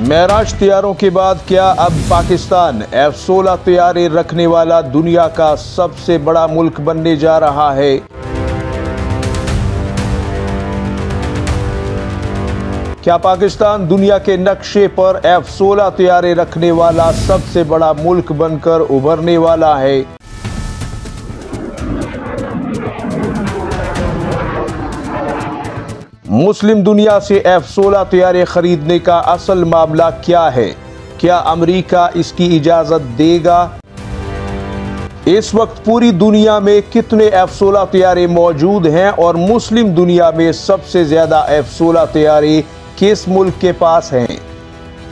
महराज तैयारों के बाद क्या अब पाकिस्तान F-16 तैयारे रखने वाला दुनिया का सबसे बड़ा मुल्क बनने जा रहा है? क्या पाकिस्तान दुनिया के नक्शे पर F-16 तैयारे रखने वाला सबसे बड़ा मुल्क बनकर उभरने वाला है? मुस्लिम दुनिया से F-16 तैयारे खरीदने का असल मामला क्या है? क्या अमेरिका इसकी इजाजत देगा? इस वक्त पूरी दुनिया में कितने F-16 तैयारे मौजूद हैं और मुस्लिम दुनिया में सबसे ज्यादा F-16 तैयारे किस मुल्क के पास हैं?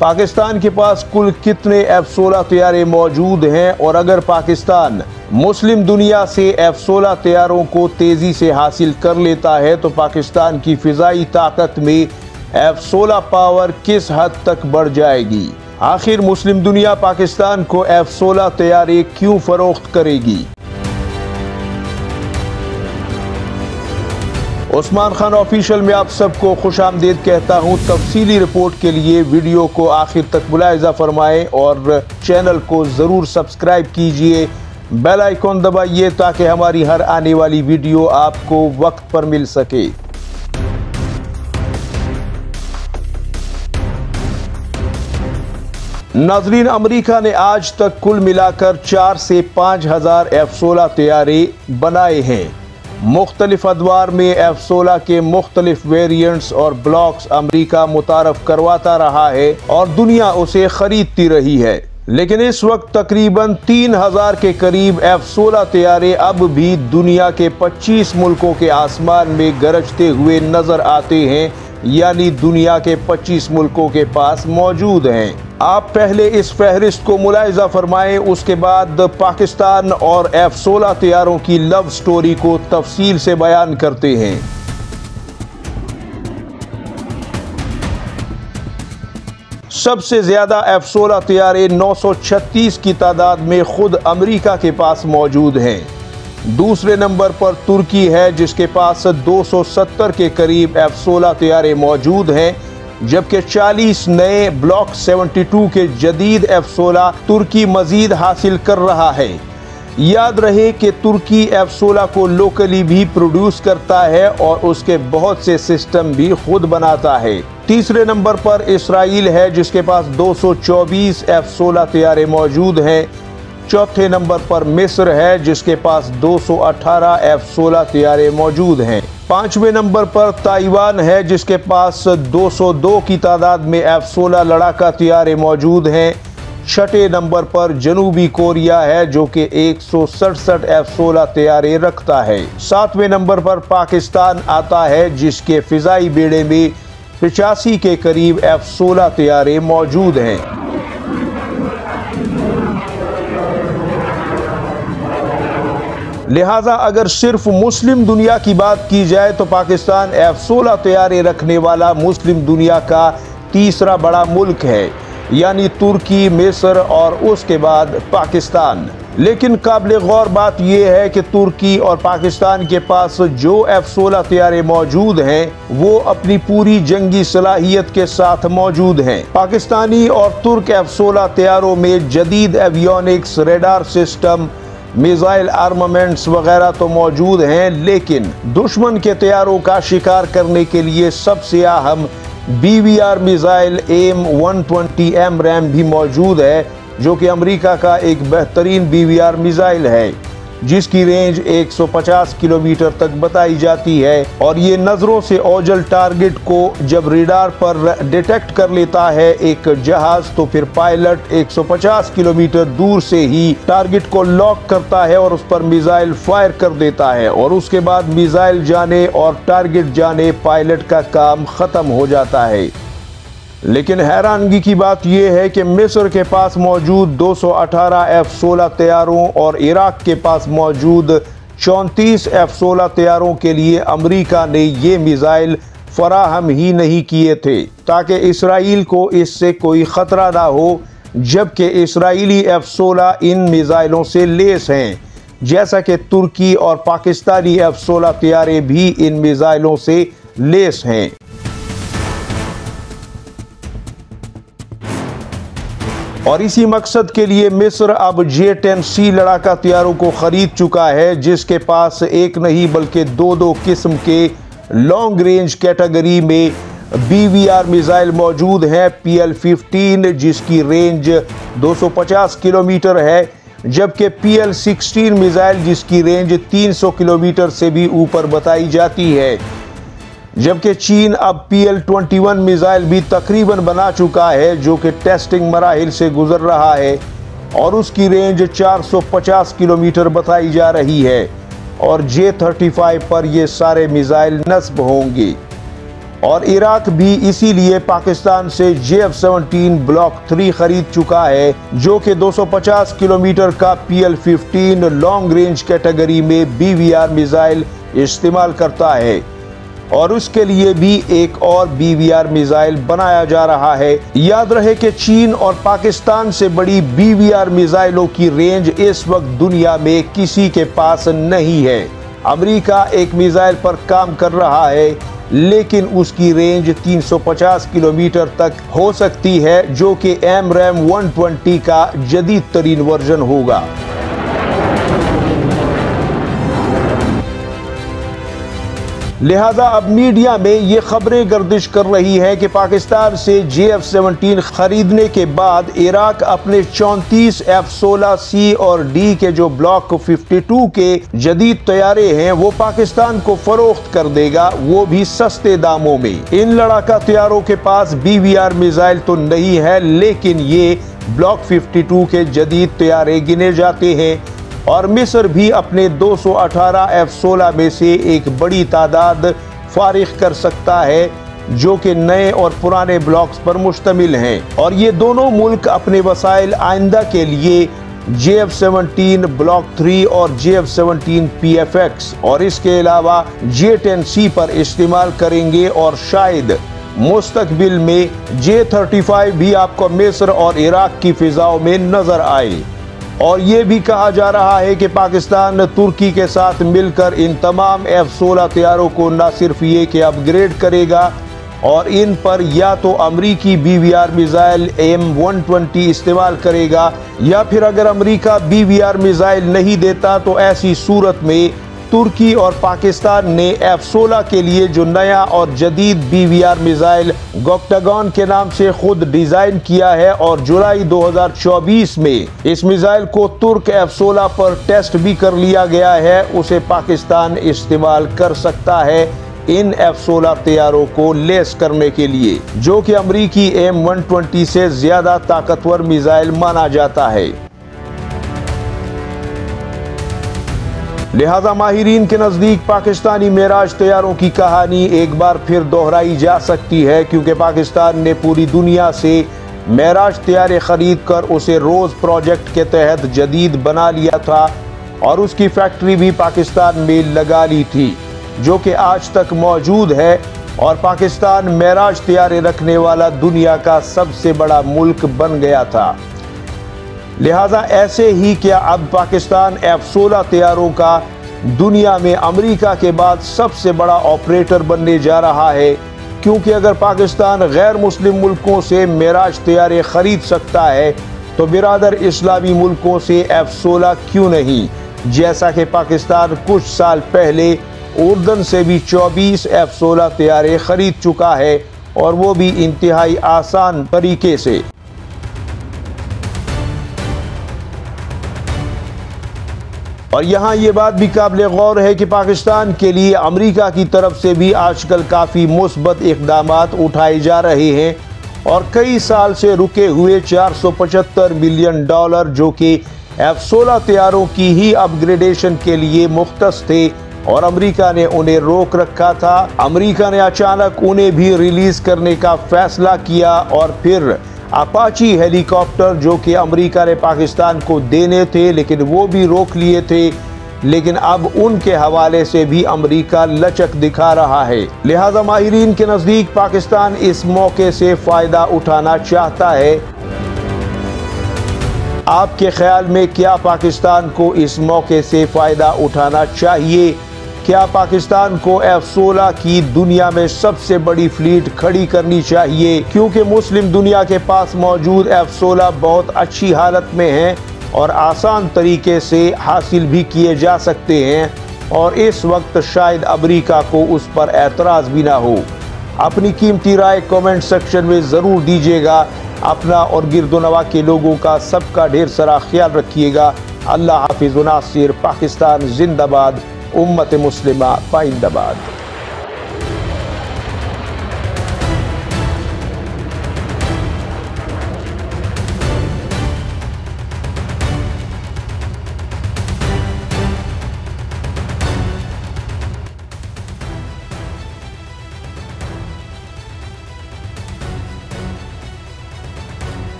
पाकिस्तान के पास कुल कितने F-16 तैयारे मौजूद हैं और अगर पाकिस्तान मुस्लिम दुनिया से F-16 तैयारों को तेजी से हासिल कर लेता है तो पाकिस्तान की फिजाई ताकत में F-16 पावर किस हद तक बढ़ जाएगी? आखिर मुस्लिम दुनिया पाकिस्तान को F-16 तैयारे क्यों फरोख्त करेगी? उस्मान खान ऑफिशियल में आप सबको खुशामदीद कहता हूं। तफसीली रिपोर्ट के लिए वीडियो को आखिर तक मुलाहिजा फरमाएं और चैनल को जरूर सब्सक्राइब कीजिए, बेल आइकॉन दबाइए ताकि हमारी हर आने वाली वीडियो आपको वक्त पर मिल सके। नाजरीन, अमेरिका ने आज तक कुल मिलाकर 4 से 5 हजार F-16 तैयारे बनाए हैं। मुख्तलिफ अदवार में F-16 के मुख्तलिफ वेरिएंट्स और ब्लॉक्स अमेरिका मुतारफ करवाता रहा है और दुनिया उसे खरीदती रही है, लेकिन इस वक्त तकरीबन 3000 के करीब F-16 तैयारे अब भी दुनिया के 25 मुल्कों के आसमान में गरजते हुए नजर आते हैं, यानी दुनिया के 25 मुल्कों के पास मौजूद हैं। आप पहले इस फहरिस्त को मुलाहिजा फरमाएं, उसके बाद पाकिस्तान और F-16 तैयारों की लव स्टोरी को तफसील से बयान करते हैं। सबसे ज्यादा F-16 तैयारे 936 की तादाद में खुद अमेरिका के पास मौजूद हैं। दूसरे नंबर पर तुर्की है जिसके पास 270 के करीब F-16 तैयारे मौजूद हैं, जबकि 40 नए ब्लॉक 72 के जदीद F-16 तुर्की मजीद हासिल कर रहा है। याद रहे कि तुर्की F-16 को लोकली भी प्रोड्यूस करता है और उसके बहुत से सिस्टम भी खुद बनाता है। तीसरे नंबर पर इसराइल है जिसके पास 224 F-16 तैयारे मौजूद हैं। चौथे नंबर पर मिस्र है जिसके पास 218 F-16 तैयारे मौजूद हैं। पांचवें नंबर पर ताइवान है जिसके पास 202 की तादाद में F-16 लड़ाका तैयारे मौजूद हैं। छठे नंबर पर जनूबी कोरिया है जो कि 167 F-16 तैयारे रखता है। सातवें नंबर पर पाकिस्तान आता है जिसके फिजाई बेड़े में 85 के करीब F-16 तैयारे मौजूद हैं। लिहाजा अगर सिर्फ मुस्लिम दुनिया की बात की जाए तो पाकिस्तान F-16 तैयारे रखने वाला मुस्लिम दुनिया का तीसरा बड़ा मुल्क है, यानी तुर्की, मिस्र और उसके बाद पाकिस्तान। लेकिन काबिल गौर बात यह है कि तुर्की और पाकिस्तान के पास जो F-16 तैयारे मौजूद हैं वो अपनी पूरी जंगी सलाहियत के साथ मौजूद हैं। पाकिस्तानी और तुर्क F-16 तैयारों में जदीद avionics, radar system, missile armaments वगैरह तो मौजूद हैं, लेकिन दुश्मन के तैयारों का शिकार करने के लिए सबसे अहम BVR मिसाइल AIM-120 AMRAAM भी मौजूद है, जो कि अमेरिका का एक बेहतरीन BVR मिसाइल है जिसकी रेंज 150 किलोमीटर तक बताई जाती है और ये नजरों से ओझल टारगेट को जब रेडार पर डिटेक्ट कर लेता है एक जहाज तो फिर पायलट 150 किलोमीटर दूर से ही टारगेट को लॉक करता है और उस पर मिसाइल फायर कर देता है और उसके बाद मिसाइल जाने और टारगेट जाने, पायलट का काम खत्म हो जाता है। लेकिन हैरानगी की बात यह है कि मिस्र के पास मौजूद 218 F-16 तैयारों और इराक के पास मौजूद 34 F-16 तैयारों के लिए अमेरिका ने ये मिसाइल फराहम ही नहीं किए थे ताकि इसराइल को इससे कोई खतरा ना हो, जबकि इसराइली F-16 इन मिसाइलों से लेस हैं, जैसा कि तुर्की और पाकिस्तानी F-16 तैयारे भी इन मिसाइलों से लेस हैं। और इसी मकसद के लिए मिस्र अब J-10C लड़ाका तैयारों को खरीद चुका है, जिसके पास एक नहीं बल्कि दो किस्म के लॉन्ग रेंज कैटेगरी में BVR मिसाइल मौजूद है। PL-15 जिसकी रेंज 250 किलोमीटर है, जबकि PL-16 मिसाइल जिसकी रेंज 300 किलोमीटर से भी ऊपर बताई जाती है। जबकि चीन अब PL-21 मिसाइल भी तकरीबन बना चुका है, जो कि टेस्टिंग मराहिल से गुजर रहा है और उसकी रेंज 450 किलोमीटर बताई जा रही है। और J-35 पर ये सारे मिसाइल नस्ब होंगे। और इराक भी इसीलिए पाकिस्तान से JF-17 ब्लॉक 3 खरीद चुका है, जो कि 250 किलोमीटर का PL-15 लॉन्ग रेंज कैटेगरी में BVR मिसाइल इस्तेमाल करता है। और उसके लिए भी एक और BVR मिसाइल बनाया जा रहा है। याद रहे कि चीन और पाकिस्तान से बड़ी BVR मिसाइलों की रेंज इस वक्त दुनिया में किसी के पास नहीं है। अमेरिका एक मिसाइल पर काम कर रहा है, लेकिन उसकी रेंज 350 किलोमीटर तक हो सकती है, जो कि AMRAAM 120 का जदीद तरीन वर्जन होगा। लिहाजा अब मीडिया में ये खबरें गर्दिश कर रही हैं कि पाकिस्तान से JF-17 खरीदने के बाद इराक अपने 34 F-16C और D के जो ब्लॉक 52 के जदीद तैयारे हैं वो पाकिस्तान को फरोख्त कर देगा, वो भी सस्ते दामों में। इन लड़ाका तैयारों के पास BVR मिसाइल तो नहीं है, लेकिन ये ब्लॉक 52 के जदीद तैयारे गिने जाते हैं। और मिस्र भी अपने 218 F-16 में से एक बड़ी तादाद फारिग कर सकता है, जो कि नए और पुराने ब्लॉक्स पर मुश्तमिल हैं। और ये दोनों मुल्क अपने वसाइल आइंदा के लिए JF-17 ब्लॉक 3 और JF-17 PFX और इसके अलावा J-10C पर इस्तेमाल करेंगे। और शायद मुस्तकबिल में J-35 भी आपको मिस्र और इराक की फिजाओं में नजर आए। और ये भी कहा जा रहा है कि पाकिस्तान तुर्की के साथ मिलकर इन तमाम F-16 तैयारों को न सिर्फ ये कि अपग्रेड करेगा और इन पर या तो अमरीकी BVR मिसाइल M120 इस्तेमाल करेगा, या फिर अगर अमरीका BVR मिसाइल नहीं देता तो ऐसी सूरत में तुर्की और पाकिस्तान ने F-16 के लिए जो नया और जदीद BVR मिसाइल गोक्टागॉन के नाम से खुद डिजाइन किया है, और जुलाई 2024 में इस मिसाइल को तुर्क F-16 पर टेस्ट भी कर लिया गया है, उसे पाकिस्तान इस्तेमाल कर सकता है इन F-16 तैयारों को लेस करने के लिए, जो कि अमरीकी M120 से ज्यादा ताकतवर मिसाइल माना जाता है। लिहाजा माहिरीन के नजदीक पाकिस्तानी मेराज तैयारों की कहानी एक बार फिर दोहराई जा सकती है, क्योंकि पाकिस्तान ने पूरी दुनिया से मेराज तैयारे खरीद कर उसे रोज प्रोजेक्ट के तहत जदीद बना लिया था और उसकी फैक्ट्री भी पाकिस्तान में लगा ली थी, जो कि आज तक मौजूद है। और पाकिस्तान मेराज तैयारे रखने वाला दुनिया का सबसे बड़ा मुल्क बन गया था। लिहाजा ऐसे ही क्या अब पाकिस्तान F-16 तैयारों का दुनिया में अमेरिका के बाद सबसे बड़ा ऑपरेटर बनने जा रहा है, क्योंकि अगर पाकिस्तान गैर मुस्लिम मुल्कों से मेराज तैयारे खरीद सकता है तो बिरादर इस्लामी मुल्कों से F-16 क्यों नहीं, जैसा कि पाकिस्तान कुछ साल पहले उर्दन से भी 24 F-16 तैयारे खरीद चुका है, और वो भी इंतहाई आसान तरीके से। और यहाँ ये बात भी काबिल गौर है कि पाकिस्तान के लिए अमेरिका की तरफ से भी आजकल काफ़ी मुस्बत इक़दामात उठाए जा रहे हैं, और कई साल से रुके हुए $475 मिलियन जो कि F-16 तैयारों की ही अपग्रेडेशन के लिए मुख्तस थे, और अमेरिका ने उन्हें रोक रखा था। अमेरिका ने अचानक उन्हें भी रिलीज़ करने का फैसला किया, और फिर अपाची हेलीकॉप्टर जो कि अमेरिका ने पाकिस्तान को देने थे लेकिन वो भी रोक लिए थे, लेकिन अब उनके हवाले से भी अमेरिका लचक दिखा रहा है। लिहाजा माहिरीन के नज़दीक पाकिस्तान इस मौके से फ़ायदा उठाना चाहता है। आपके ख्याल में क्या पाकिस्तान को इस मौके से फ़ायदा उठाना चाहिए क्या पाकिस्तान को F-16 की दुनिया में सबसे बड़ी फ्लीट खड़ी करनी चाहिए, क्योंकि मुस्लिम दुनिया के पास मौजूद F-16 बहुत अच्छी हालत में हैं और आसान तरीके से हासिल भी किए जा सकते हैं और इस वक्त शायद अमेरिका को उस पर एतराज़ भी ना हो। अपनी कीमती राय कमेंट सेक्शन में ज़रूर दीजिएगा। अपना और गिरदोनवा के लोगों का सबका ढेर सारा ख्याल रखिएगा। अल्लाह हाफिज़ व नासिर। पाकिस्तान जिंदाबाद, उम्मत मुस्लिमा पाइंदाबाद।